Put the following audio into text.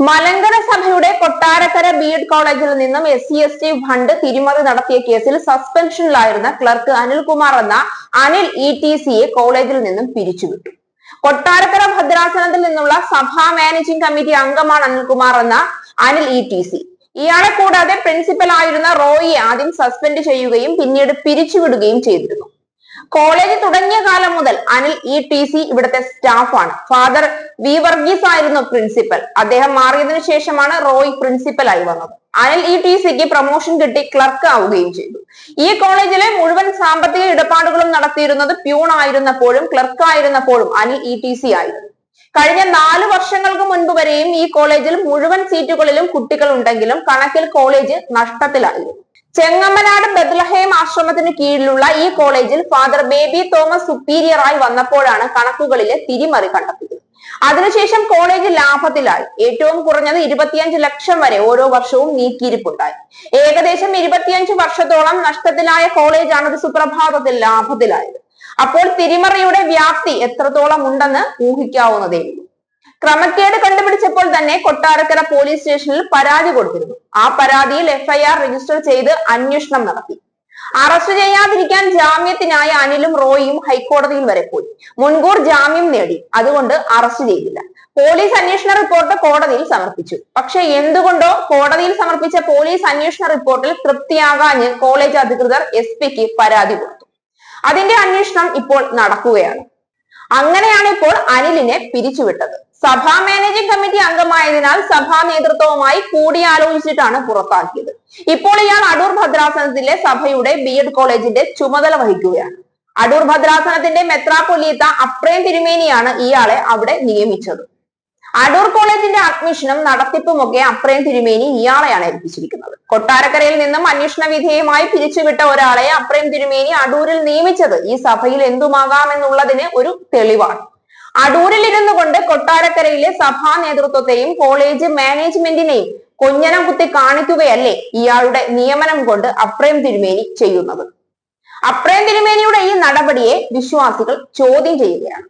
മലങ്കര സഭയുടെ കൊട്ടാരക്കര ബി.എഡ് കോളേജിൽ നിന്നും SC/ST ഫണ്ട് തിരിമറി നടത്തിയ കേസിൽ സസ്പെൻഷനിലായിരുന്ന ക്ലർക്ക് അനിൽകുമാർ എന്ന അനിൽ ETCയെ കോളേജിൽ നിന്നും പിരിച്ചുവിട്ടു. കൊട്ടാരക്കര ഭദ്രാസനത്തിൽ നിന്നുള്ള സഭാ മാനേജിംഗ് കമ്മിറ്റി അംഗമാണ് അനിൽകുമാർ എന്ന അനിൽ ETC. ഇയാളെ കൂടാതെ പ്രിൻസിപ്പൽ ആയിരുന്ന റോയിയെ ആദ്യം സസ്പെൻഡ് ചെയ്യുകയും പിന്നീട് പിരിച്ചുവിടുകയും ചെയ്തിരുന്നു. കോളേജ് തുടങ്ങിയ കാലം മുതൽ അനിൽ ETC ഇവിടുത്തെ സ്റ്റാഫാണ്. ഫാദർ വി വർഗീസ് ആയിരുന്നു പ്രിൻസിപ്പൽ. അദ്ദേഹം മാറിയതിനു ശേഷമാണ് റോയ് പ്രിൻസിപ്പൽ ആയി വന്നത്. അനിൽ ETCക്ക് പ്രൊമോഷൻ കിട്ടി ക്ലർക്ക് ആവുകയും ചെയ്തു. ഈ കോളേജിലെ മുഴുവൻ സാമ്പത്തിക ഇടപാടുകളും നടത്തിയിരുന്നത് പ്യൂൺ ആയിരുന്നപ്പോഴും ക്ലർക്ക് ആയിരുന്നപ്പോഴും അനിൽ ETC ആയിരുന്നു. കഴിഞ്ഞ 4 വർഷങ്ങൾക്ക് മുൻപ് വരെയും ഈ കോളേജിൽ മുഴുവൻ സീറ്റുകളിലും കുട്ടികൾ ഉണ്ടെങ്കിലും കണക്കിൽ കോളേജ് നഷ്ടത്തിലായിരുന്നു. ചെങ്ങമ്മനാട് ബെത്ലഹേം ആശ്രമത്തിന് കീഴിലുള്ള ഈ കോളേജിൽ ഫാദർ ബേബി തോമസ് സുപ്പീരിയറായി വന്നപ്പോഴാണ് കണക്കുകളിലെ തിരിമറി കണ്ടെത്തിയത്. അതിനുശേഷം കോളേജ് ലാഭത്തിലായി. ഏറ്റവും കുറഞ്ഞത് 25 ലക്ഷം വരെ ഓരോ വർഷവും നീക്കിയിരിപ്പുണ്ടായി. ഏകദേശം 25 വർഷത്തോളം നഷ്ടത്തിലായ കോളേജാണ് ഒരു സുപ്രഭാതത്തിൽ ലാഭത്തിലായത്. അപ്പോൾ തിരിമറിയുടെ വ്യാപ്തി എത്രത്തോളം ഉണ്ടെന്ന് ഊഹിക്കാവുന്നതേയുള്ളൂ. ക്രമക്കേട് കണ്ടുപിടിച്ചപ്പോൾ തന്നെ കൊട്ടാരക്കര പോലീസ് സ്റ്റേഷനിൽ പരാതി കൊടുത്തിരുന്നു. ആ പരാതിയിൽ FIR രജിസ്റ്റർ ചെയ്ത് അന്വേഷണം നടത്തി. അറസ്റ്റ് ചെയ്യാതിരിക്കാൻ ജാമ്യത്തിനായി അനിലും റോയിയും ഹൈക്കോടതിയിൽ വരെ പോയി. മുൻകൂർ ജാമ്യം നേടി. അതുകൊണ്ട് അറസ്റ്റ് ചെയ്തില്ല. പോലീസ് അന്വേഷണ റിപ്പോർട്ട് കോടതിയിൽ സമർപ്പിച്ചു. പക്ഷെ എന്തുകൊണ്ടോ കോടതിയിൽ സമർപ്പിച്ച പോലീസ് അന്വേഷണ റിപ്പോർട്ടിൽ തൃപ്തിയാകാഞ്ഞ് കോളേജ് അധികൃതർ SP-ക്ക് പരാതി കൊടുത്തു. അതിന്റെ അന്വേഷണം ഇപ്പോൾ നടക്കുകയാണ്. അങ്ങനെയാണ് ഇപ്പോൾ അനിലിനെ പിരിച്ചുവിട്ടത്. സഭാ മാനേജിംഗ് കമ്മിറ്റി അംഗമായതിനാൽ സഭാ നേതൃത്വവുമായി കൂടിയാലോചിച്ചിട്ടാണ് പുറത്താക്കിയത്. ഇപ്പോൾ ഇയാൾ അടൂർ ഭദ്രാസനത്തിലെ സഭയുടെ B.Ed കോളേജിന്റെ ചുമതല വഹിക്കുകയാണ്. അടൂർ ഭദ്രാസനത്തിന്റെ മെത്രാപ്പൊലീത്ത അപ്രേം തിരുമേനിയാണ് ഇയാളെ അവിടെ നിയമിച്ചത്. അടൂർ കോളേജിന്റെ അഡ്മിഷനും നടത്തിപ്പുമൊക്കെ അപ്രേം തിരുമേനി ഇയാളെയാണ് ഏൽപ്പിച്ചിരിക്കുന്നത്. കൊട്ടാരക്കരയിൽ നിന്നും അന്വേഷണ വിധേയമായി പിരിച്ചുവിട്ട ഒരാളെ അപ്രേം തിരുമേനി അടൂരിൽ നിയമിച്ചത് ഈ സഭയിൽ എന്തുമാകാമെന്നുള്ളതിന് ഒരു തെളിവാണ്. അടൂരിൽ ഇരുന്നു കൊണ്ട് കൊട്ടാരക്കരയിലെ സഭാ നേതൃത്വത്തെയും കോളേജ് മാനേജ്മെന്റിനെയും കൊഞ്ഞനം കുത്തി കാണിക്കുകയല്ലേ ഇയാളുടെ നിയമനം കൊണ്ട് അപ്രേം തിരുമേനി ചെയ്യുന്നത്. അപ്രേം തിരുമേനിയുടെ ഈ നടപടിയെ വിശ്വാസികൾ ചോദ്യം ചെയ്യുകയാണ്.